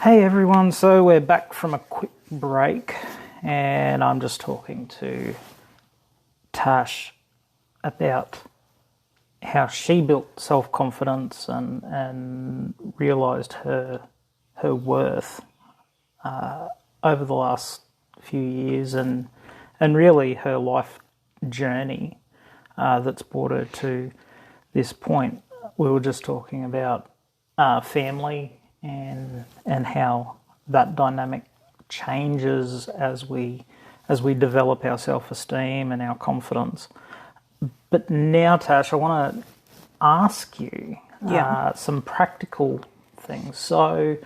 Hey everyone, so we're back from a quick break and I'm just talking to Tash about how she built self-confidence and realised her worth over the last few years and really her life journey that's brought her to this point. We were just talking about family and how that dynamic changes as we develop our self-esteem and our confidence. But now, Tash, I want to ask you some practical things. So,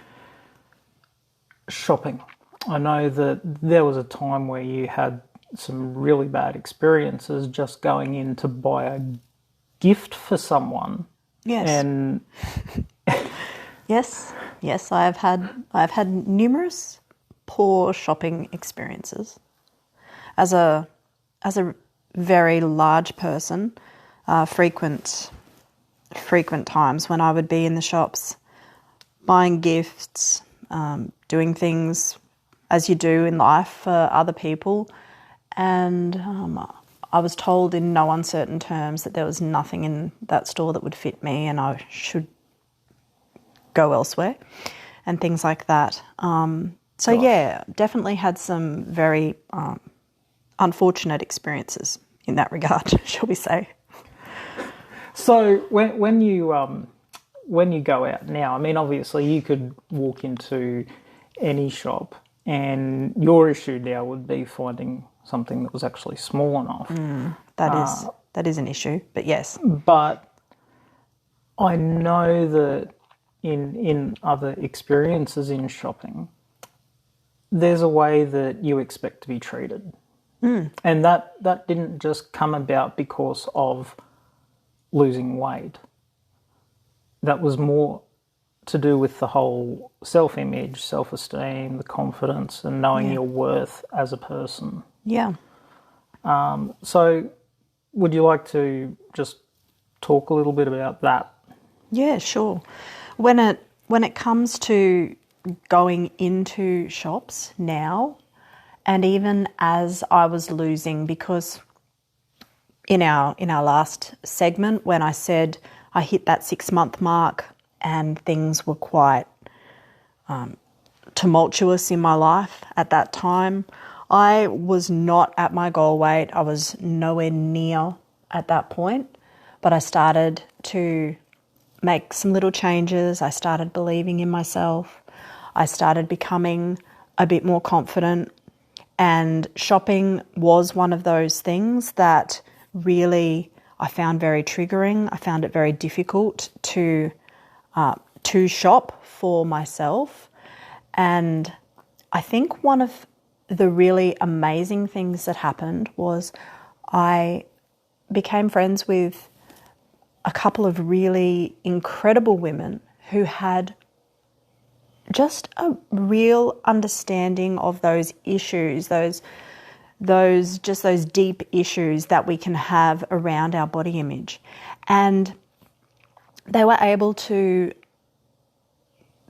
shopping. I know that there was a time where you had some really bad experiences just going in to buy a gift for someone. Yes. And Yes, I've had numerous poor shopping experiences. As a very large person, frequent times when I would be in the shops buying gifts, doing things as you do in life for other people, and I was told in no uncertain terms that there was nothing in that store that would fit me and I should go elsewhere and things like that. Definitely had some very unfortunate experiences in that regard, shall we say. so when you go out now, I mean, obviously you could walk into any shop and your issue now would be finding something that was actually small enough. That is an issue, but yes. But I know that in other experiences in shopping, there's a way that you expect to be treated. And that didn't just come about because of losing weight. That was more to do with the whole self-image, self-esteem, the confidence and knowing your worth as a person. Yeah. So would you like to just talk a little bit about that? Yeah, sure. When it comes to going into shops now, and even as I was losing, because in our last segment when I said I hit that 6-month mark and things were quite tumultuous in my life at that time, I was not at my goal weight. I was nowhere near at that point, but I started to make some little changes. I started believing in myself. I started becoming a bit more confident, and shopping was one of those things that really I found very triggering. I found it very difficult to shop for myself. And I think one of the really amazing things that happened was I became friends with a couple of really incredible women who had just a real understanding of those issues, those deep issues that we can have around our body image. And they were able to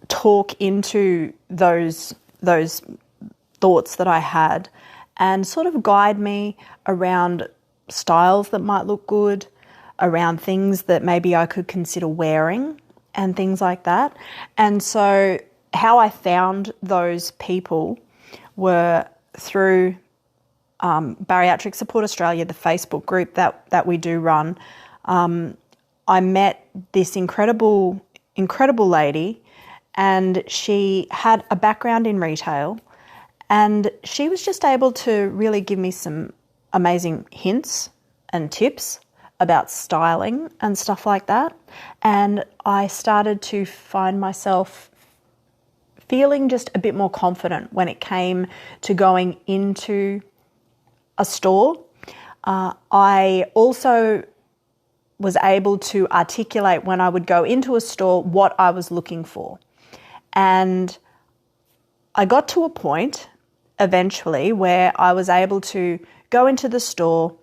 talk into those thoughts that I had and sort of guide me around styles that might look good, around things that maybe I could consider wearing and things like that. And so how I found those people were through Bariatric Support Australia, the Facebook group that we do run. I met this incredible lady, and she had a background in retail, and she was just able to really give me some amazing hints and tips about styling and stuff like that. And I started to find myself feeling just a bit more confident when it came to going into a store. I also was able to articulate when I would go into a store what I was looking for. And I got to a point eventually where I was able to go into the store,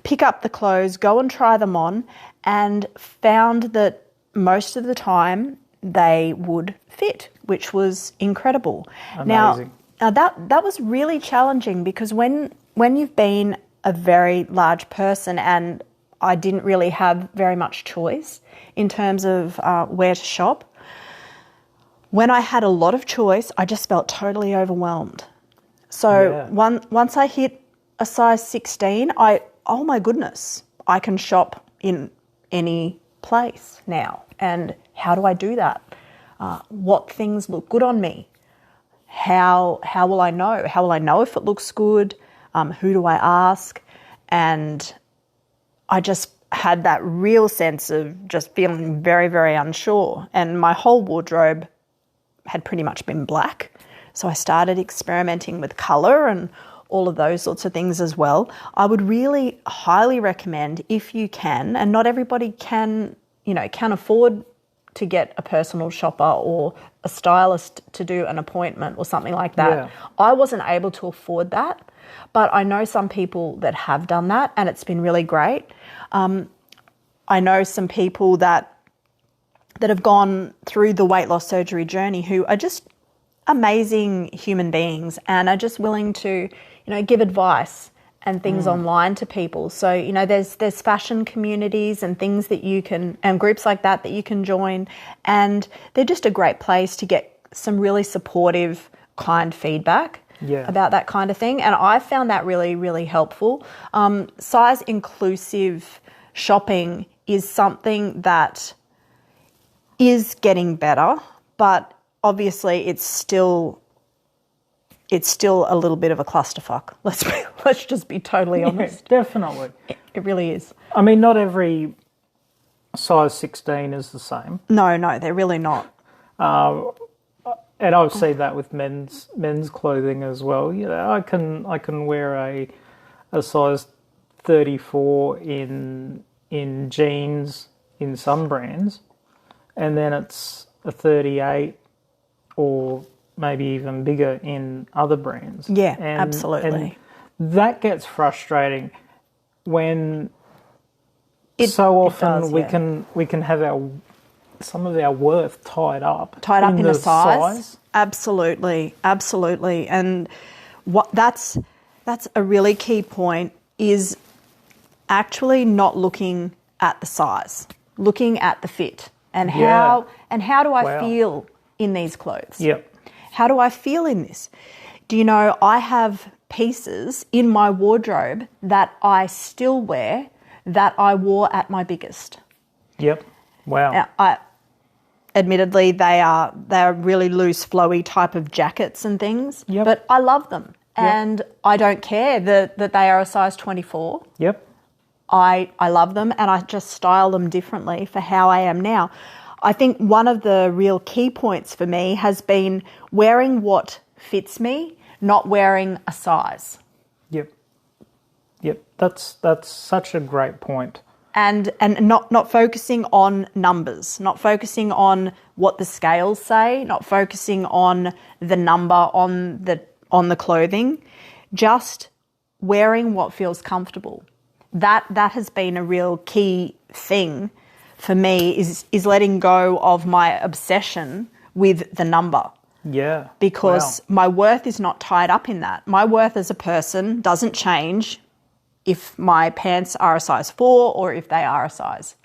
pick up the clothes, go and try them on, and found that most of the time they would fit which was incredible. Amazing. Now that was really challenging because when you've been a very large person, and I didn't really have very much choice in terms of where to shop. When I had a lot of choice, I just felt totally overwhelmed. So once I hit a size 16, oh my goodness, I can shop in any place now. And how do I do that? What things look good on me? How will I know? How will I know if it looks good? Who do I ask? And I just had that real sense of just feeling very, very unsure. And my whole wardrobe had pretty much been black. So I started experimenting with colour and all of those sorts of things as well. I would really highly recommend, if you can, and not everybody can afford to get a personal shopper or a stylist to do an appointment or something like that. Yeah. I wasn't able to afford that, but I know some people that have done that and it's been really great. I know some people that have gone through the weight loss surgery journey who are just amazing human beings and are just willing to, give advice and things online to people. So, there's fashion communities and things that you can, and groups like that you can join. And they're just a great place to get some really supportive, kind feedback about that kind of thing. And I found that really, really helpful. Size inclusive shopping is something that is getting better, but obviously it's still a little bit of a clusterfuck. Let's just be totally honest. Yeah, definitely. It really is. I mean, not every size 16 is the same. No, they're really not. And I've seen that with men's clothing as well. I can wear a size 34 in jeans in some brands, and then it's a 38 or maybe even bigger in other brands. Yeah, absolutely. And that gets frustrating when so often we can have some of our worth tied up in a size. Absolutely. And that's a really key point, is actually not looking at the size, looking at the fit and how do I feel in these clothes? Yep. How do I feel in this? Do you know, I have pieces in my wardrobe that I still wear that I wore at my biggest. Yep. Wow. Admittedly, they are really loose, flowy type of jackets and things, but I love them. And I don't care that they are a size 24. Yep. I love them, and I just style them differently for how I am now. I think one of the real key points for me has been wearing what fits me, not wearing a size. Yep. That's such a great point. And not focusing on numbers, not focusing on what the scales say, not focusing on the number on the clothing, just wearing what feels comfortable. That has been a real key thing for me, is letting go of my obsession with the number. Yeah. Because my worth is not tied up in that. My worth as a person doesn't change if my pants are a size 4 or if they are a size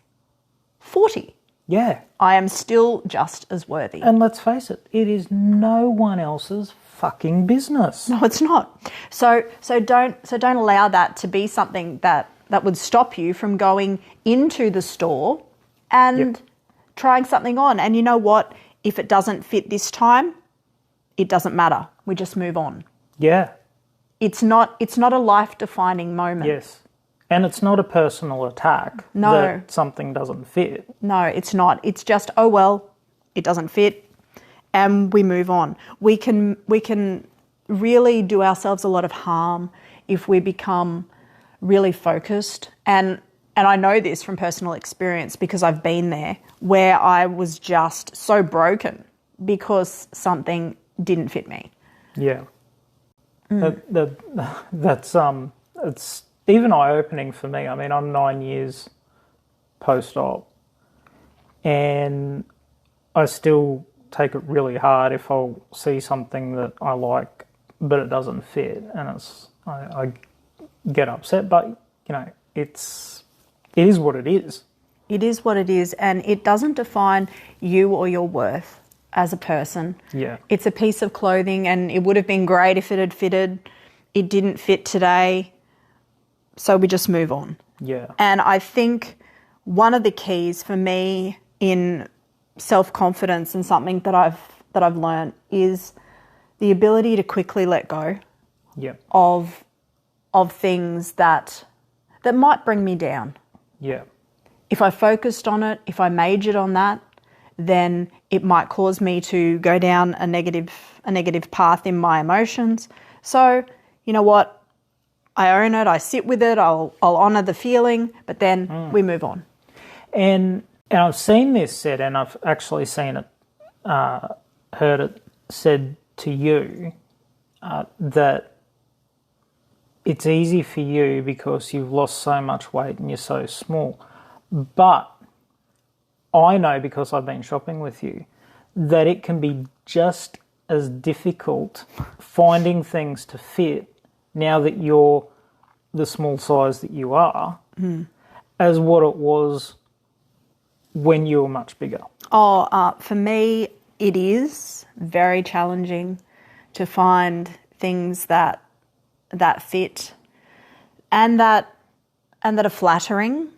40. Yeah. I am still just as worthy. And let's face it is no one else's fucking business. No, it's not. So don't allow that to be something that would stop you from going into the store and trying something on. And you know what? If it doesn't fit this time, it doesn't matter. We just move on. Yeah. It's not a life-defining moment. Yes. And it's not a personal attack that something doesn't fit. No, it's not. It's just, oh well, it doesn't fit, and we move on. We can really do ourselves a lot of harm if we become really focused. And I know this from personal experience because I've been there, where I was just so broken because something didn't fit me. Yeah. That's it's even eye-opening for me. I mean, I'm 9 years post-op, and I still take it really hard if I'll see something that I like, but it doesn't fit, and I get upset. But it is what it is. It is what it is, and it doesn't define you or your worth as a person. Yeah. It's a piece of clothing, and it would have been great if it had fitted. It didn't fit today, so we just move on. Yeah. And I think one of the keys for me in self-confidence and something that I've learned is the ability to quickly let go of things that might bring me down. Yeah. If I focused on it, if I majored on that, then it might cause me to go down a negative path in my emotions. So, you know what? I own it, I sit with it, I'll honour the feeling, but then we move on. And I've seen this said, and I've actually seen it, heard it said to you, that it's easy for you because you've lost so much weight and you're so small. But I know, because I've been shopping with you, that it can be just as difficult finding things to fit now that you're the small size that you are, as what it was when you were much bigger. For me, it is very challenging to find things that fit and that are flattering.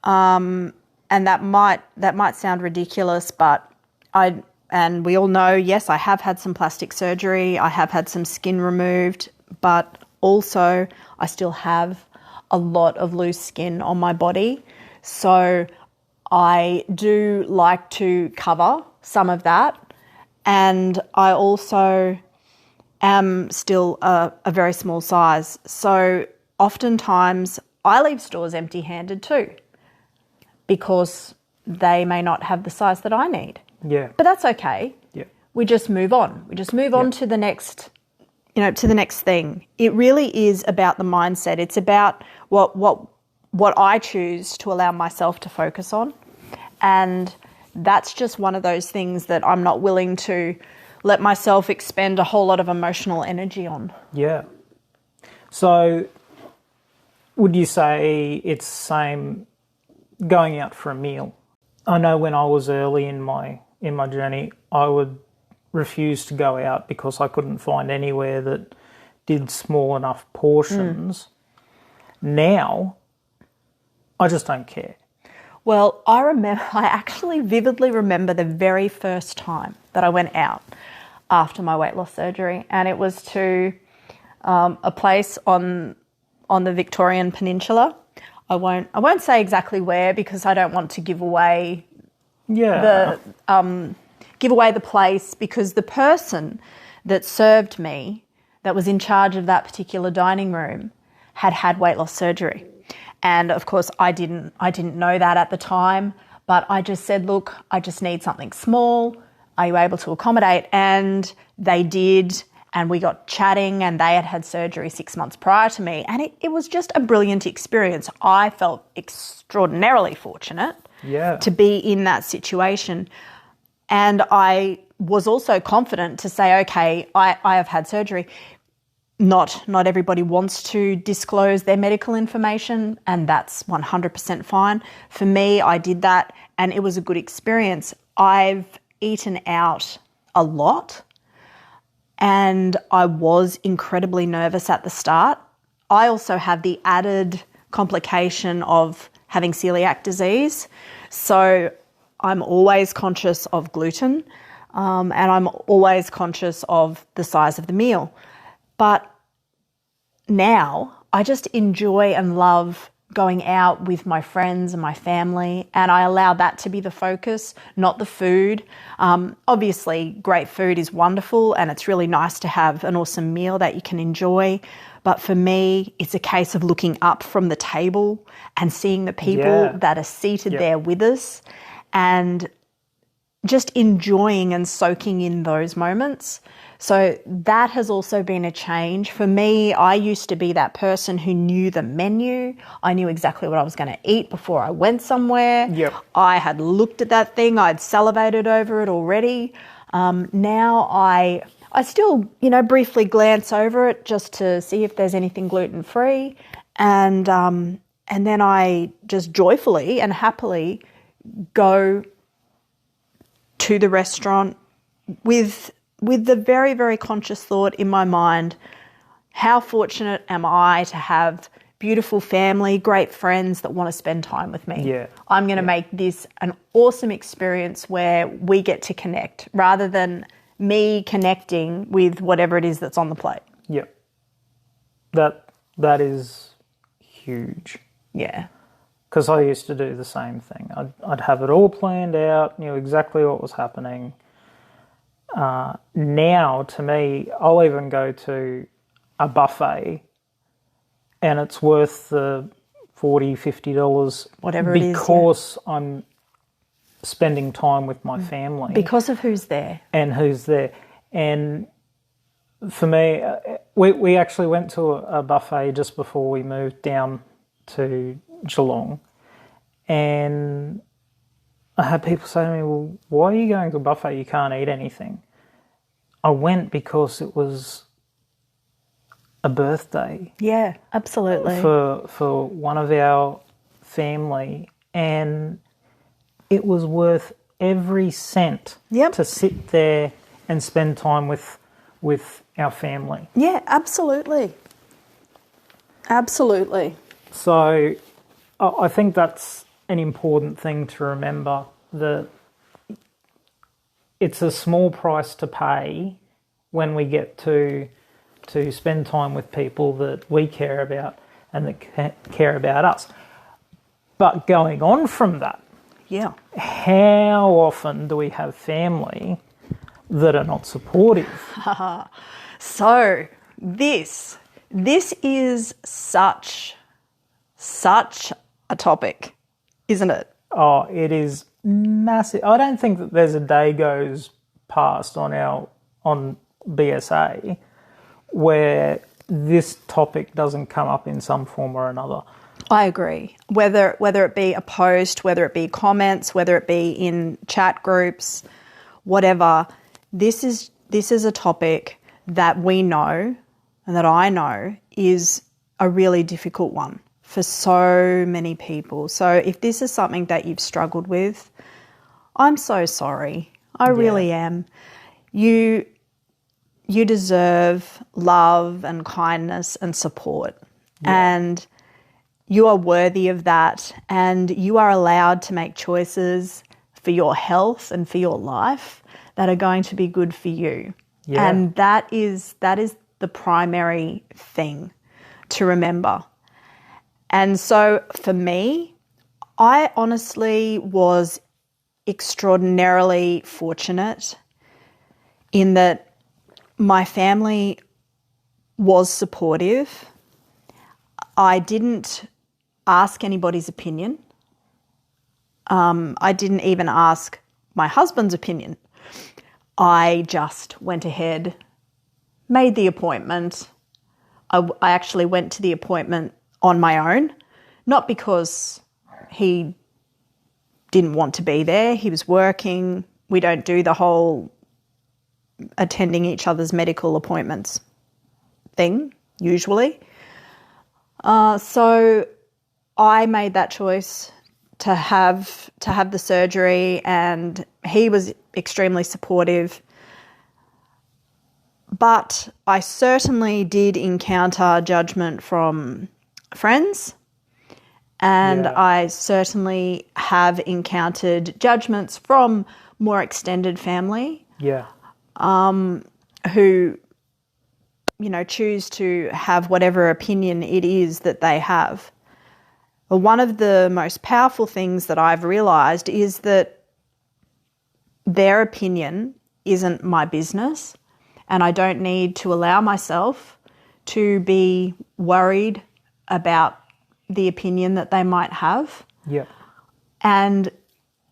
And that might sound ridiculous, but we all know, yes, I have had some plastic surgery, I have had some skin removed, but also I still have a lot of loose skin on my body. So I do like to cover some of that. And I also am still a very small size. So oftentimes I leave stores empty-handed too, because they may not have the size that I need. Yeah. But that's okay. Yeah. We just move on. We just move on to the next, to the next thing. It really is about the mindset. It's about what I choose to allow myself to focus on. And that's just one of those things that I'm not willing to let myself expend a whole lot of emotional energy on. Yeah. So would you say it's the same going out for a meal? I know when I was early in my journey, I would refuse to go out because I couldn't find anywhere that did small enough portions. Now, I just don't care. Well, I actually vividly remember the very first time that I went out after my weight loss surgery, and it was to a place on the Victorian Peninsula. I won't say exactly where because I don't want to give away the place, because the person that served me, that was in charge of that particular dining room, had weight loss surgery. And of course I didn't know that at the time, but I just said, look, I just need something small. Are you able to accommodate? And they did. And we got chatting, and they had surgery 6 months prior to me. And it was just a brilliant experience. I felt extraordinarily fortunate to be in that situation. And I was also confident to say, okay, I have had surgery. Not everybody wants to disclose their medical information, and that's 100% fine. For me, I did that, and it was a good experience. I've eaten out a lot, and I was incredibly nervous at the start. I also have the added complication of having celiac disease, so I'm always conscious of gluten, and I'm always conscious of the size of the meal. But now I just enjoy and love going out with my friends and my family, and I allow that to be the focus, not the food. Obviously, great food is wonderful, and it's really nice to have an awesome meal that you can enjoy. But for me, it's a case of looking up from the table and seeing the people that are seated there with us, and just enjoying and soaking in those moments. So that has also been a change. For me, I used to be that person who knew the menu. I knew exactly what I was going to eat before I went somewhere. Yep. I had looked at that thing. I'd salivated over it already. Now I still, briefly glance over it just to see if there's anything gluten-free, and then I just joyfully and happily go to the restaurant with the very, very conscious thought in my mind, how fortunate am I to have beautiful family, great friends that want to spend time with me. Yeah. I'm going to make this an awesome experience where we get to connect rather than me connecting with whatever it is that's on the plate. Yep. That is huge. Yeah. Because I used to do the same thing. I'd have it all planned out, knew exactly what was happening. Now, to me, I'll even go to a buffet and it's worth the $40, $50 Whatever it is, because I'm spending time with my family. Because of who's there. And who's there. And for me, we actually went to a buffet just before we moved down to Geelong. And I had people say to me, well, why are you going to a buffet? You can't eat anything. I went because it was a birthday. Yeah, absolutely. For one of our family, and it was worth every cent to sit there and spend time with our family. Yeah, absolutely. Absolutely. So I think that's an important thing to remember, that it's a small price to pay when we get to spend time with people that we care about and that care about us. But going on from that, how often do we have family that are not supportive? So this is such a topic, isn't it? Oh, it is massive. I don't think that there's a day goes past on BSA where this topic doesn't come up in some form or another. I agree. Whether it be a post, whether it be comments, whether it be in chat groups, whatever, this is a topic that we know and that I know is a really difficult one for so many people. So if this is something that you've struggled with, I'm so sorry. I really am. You deserve love and kindness and support. Yeah. And you are worthy of that, and you are allowed to make choices for your health and for your life that are going to be good for you. Yeah. And that is the primary thing to remember. And so for me, I honestly was extraordinarily fortunate in that my family was supportive. I didn't ask anybody's opinion. I didn't even ask my husband's opinion. I just went ahead, made the appointment. I actually went to the appointment on my own, not because he didn't want to be there. He was working. We don't do the whole attending each other's medical appointments thing, usually. So I made that choice to have the surgery, and he was extremely supportive. But I certainly did encounter judgment from friends, and I certainly have encountered judgments from more extended family. Yeah. Who, choose to have whatever opinion it is that they have. But one of the most powerful things that I've realised is that their opinion isn't my business, and I don't need to allow myself to be worried about the opinion that they might have. Yeah. And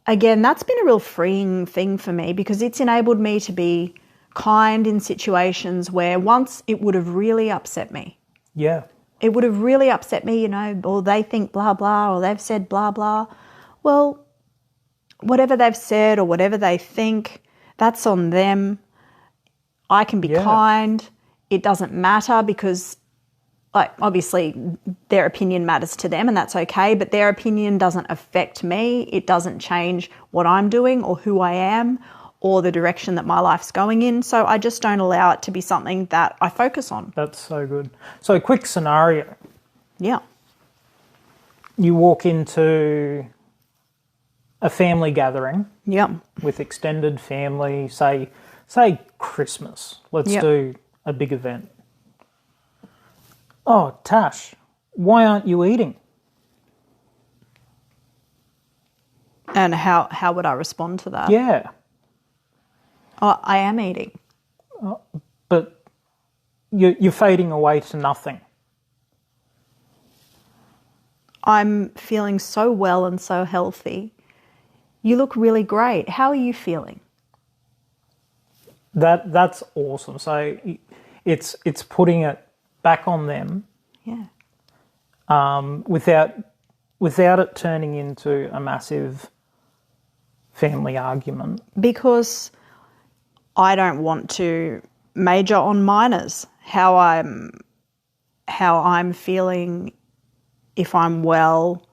again, that's been a real freeing thing for me, because it's enabled me to be kind in situations where once it would have really upset me. Yeah. It would have really upset me, or they think blah, blah, or they've said blah, blah. Well, whatever they've said or whatever they think, That's on them. I can be kind. It doesn't matter because, like, obviously their opinion matters to them and that's okay, but their opinion doesn't affect me. It doesn't change what I'm doing or who I am or the direction that my life's going in. So I just don't allow it to be something that I focus on. That's so good. So quick scenario. Yeah. You walk into a family gathering with extended family, say Christmas. Let's do a big event. Oh, Tash, why aren't you eating? And how would I respond to that? Yeah. Oh, I am eating. But you're fading away to nothing. I'm feeling so well and so healthy. You look really great. How are you feeling? That's awesome. So it's putting it back on them. Yeah. Without it turning into a massive family argument. Because I don't want to major on minors. How I'm feeling, if I'm well,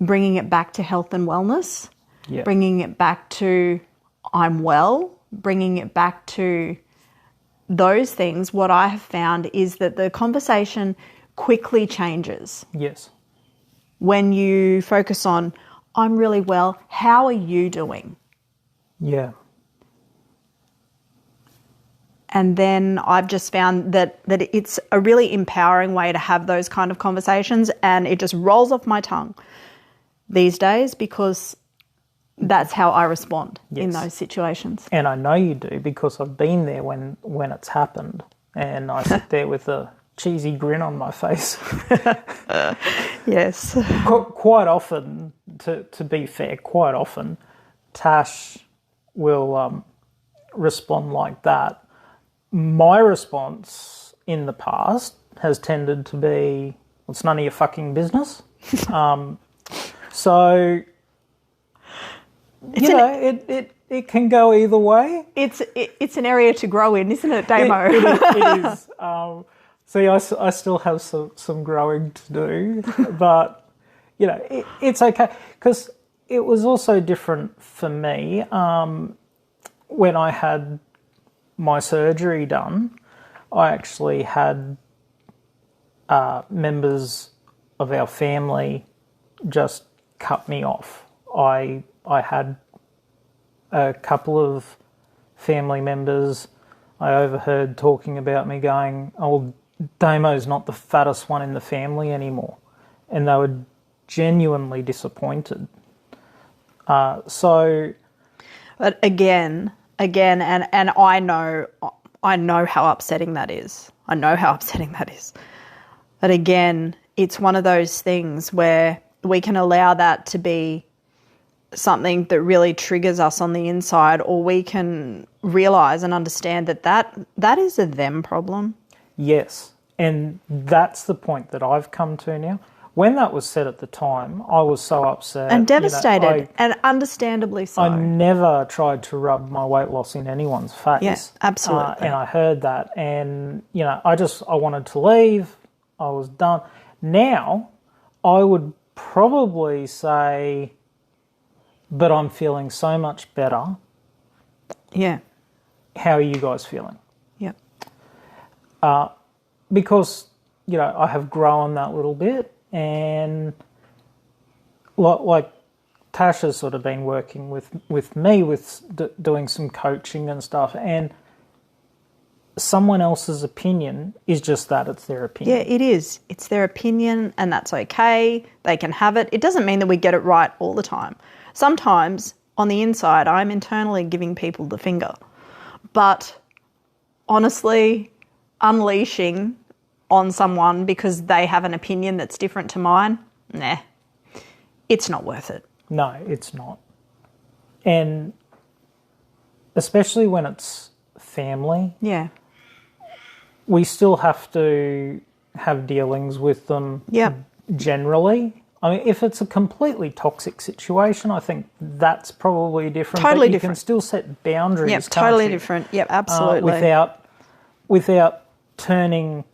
bringing it back to health and wellness, bringing it back to I'm well, bringing it back to those things. What I have found is that the conversation quickly changes. Yes. When you focus on, I'm really well, how are you doing? Yeah. And then I've just found that it's a really empowering way to have those kind of conversations, and it just rolls off my tongue these days because that's how I respond in those situations. And I know you do because I've been there when it's happened, and I sit there with a cheesy grin on my face. Yes. Quite often, to be fair, quite often, Tash will respond like that. My response in the past has tended to be, it's none of your fucking business. So, it can go either way. It's an area to grow in, isn't it, Damo? It is. See, I still have some growing to do, but, it's okay. Because it was also different for me when I had my surgery done. I actually had members of our family just cut me off. I had a couple of family members I overheard talking about me going, oh, Damo's not the fattest one in the family anymore. And they were genuinely disappointed. But again, and I know how upsetting that is. But again, it's one of those things where we can allow that to be something that really triggers us on the inside, or we can realise and understand that is a them problem. Yes, and that's the point that I've come to now. When that was said at the time, I was so upset. And devastated, and understandably so. I never tried to rub my weight loss in anyone's face. Yes, absolutely. And I heard that, and, I wanted to leave. I was done. Now, I would probably say, but I'm feeling so much better. Yeah. How are you guys feeling? Yep. Because, I have grown that little bit, and like Tash has sort of been working with me with doing some coaching and stuff, and someone else's opinion is just that, it's their opinion. Yeah, it is. It's their opinion, and that's okay. They can have it. It doesn't mean that we get it right all the time. Sometimes, on the inside, I'm internally giving people the finger. But honestly, unleashing on someone because they have an opinion that's different to mine, nah, it's not worth it. No, it's not. And especially when it's family. Yeah. We still have to have dealings with them generally. I mean, if it's a completely toxic situation, I think that's probably different. Totally but you different. can still set boundaries. Yep, can't totally you? different. Yep, absolutely. Without turning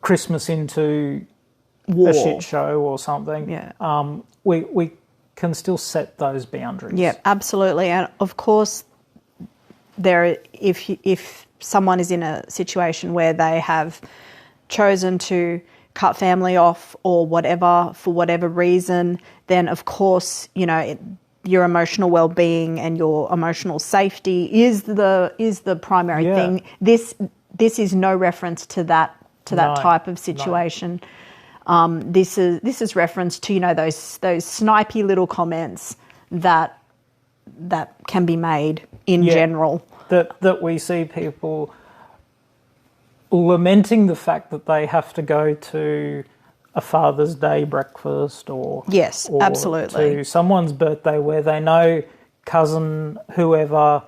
Christmas into War. a shit show or something. Yeah. We can still set those boundaries. Yeah, absolutely. And of course, if someone is in a situation where they have chosen to cut family off or whatever for whatever reason, then of course, your emotional well-being and your emotional safety is the primary thing. This is no reference to that type of situation. No. This is reference to those snipey little comments that can be made in general. That we see people lamenting the fact that they have to go to a Father's Day breakfast or absolutely, to someone's birthday where they know cousin whoever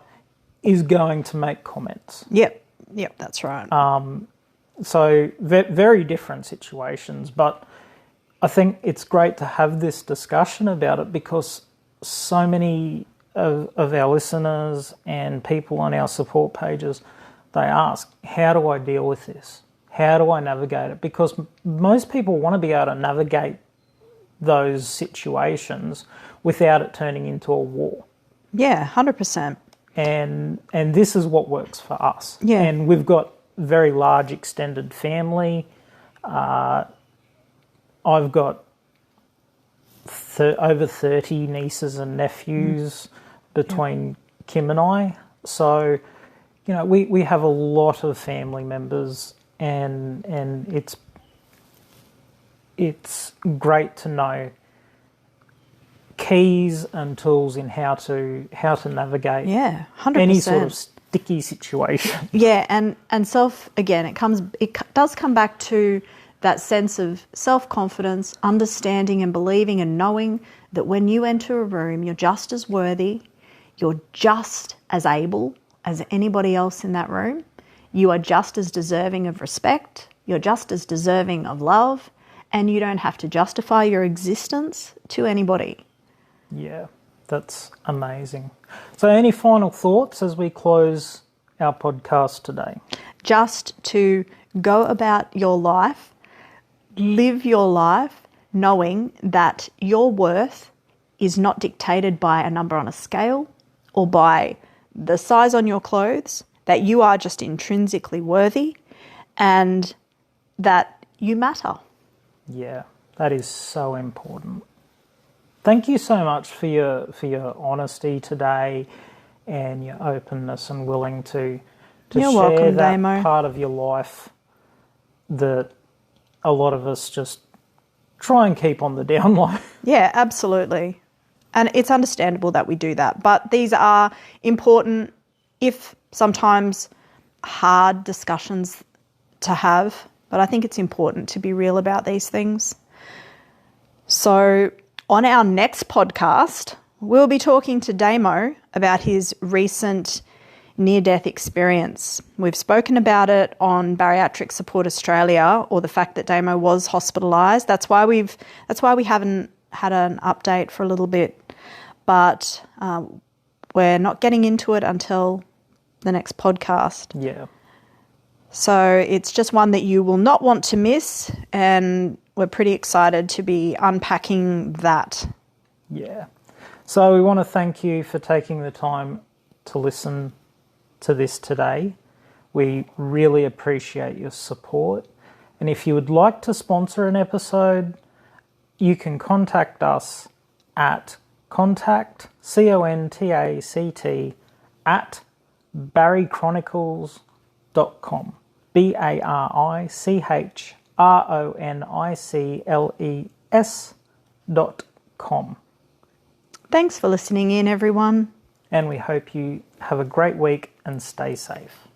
is going to make comments. Yep, that's right. So very different situations, but I think it's great to have this discussion about it because so many of our listeners and people on our support pages, they ask, how do I deal with this? How do I navigate it? Because most people want to be able to navigate those situations without it turning into a war. Yeah, 100%. And this is what works for us. Yeah. And we've got very large extended family. I've got over 30 nieces and nephews between Kim and I. So, we have a lot of family members and it's great to know keys and tools in how to navigate 100%. any sort of sticky situation. Yeah, and it does come back to that sense of self-confidence, understanding and believing and knowing that when you enter a room, you're just as worthy, you're just as able as anybody else in that room. You are just as deserving of respect, you're just as deserving of love, and you don't have to justify your existence to anybody. Yeah, that's amazing. So any final thoughts as we close our podcast today? Just to go about your life, live your life knowing that your worth is not dictated by a number on a scale or by the size on your clothes, that you are just intrinsically worthy and that you matter. Yeah, that is so important. Thank you so much for your honesty today and your openness and willing to You're share welcome, that Damo. part of your life that a lot of us just try and keep on the down low. Yeah, absolutely. And it's understandable that we do that. But these are important, if sometimes hard discussions to have. But I think it's important to be real about these things. So on our next podcast, we'll be talking to Damo about his recent near-death experience. We've spoken about it on Bariatric Support Australia, or the fact that Damo was hospitalised. That's why we haven't had an update for a little bit, but we're not getting into it until the next podcast. Yeah. So it's just one that you will not want to miss, and we're pretty excited to be unpacking that. Yeah. So we want to thank you for taking the time to listen to this today. We really appreciate your support. And if you would like to sponsor an episode, you can contact us at contact, CONTACT, at barrychronicles.com. BARYCHRONICLES.com. Thanks for listening in, everyone. And we hope you have a great week and stay safe.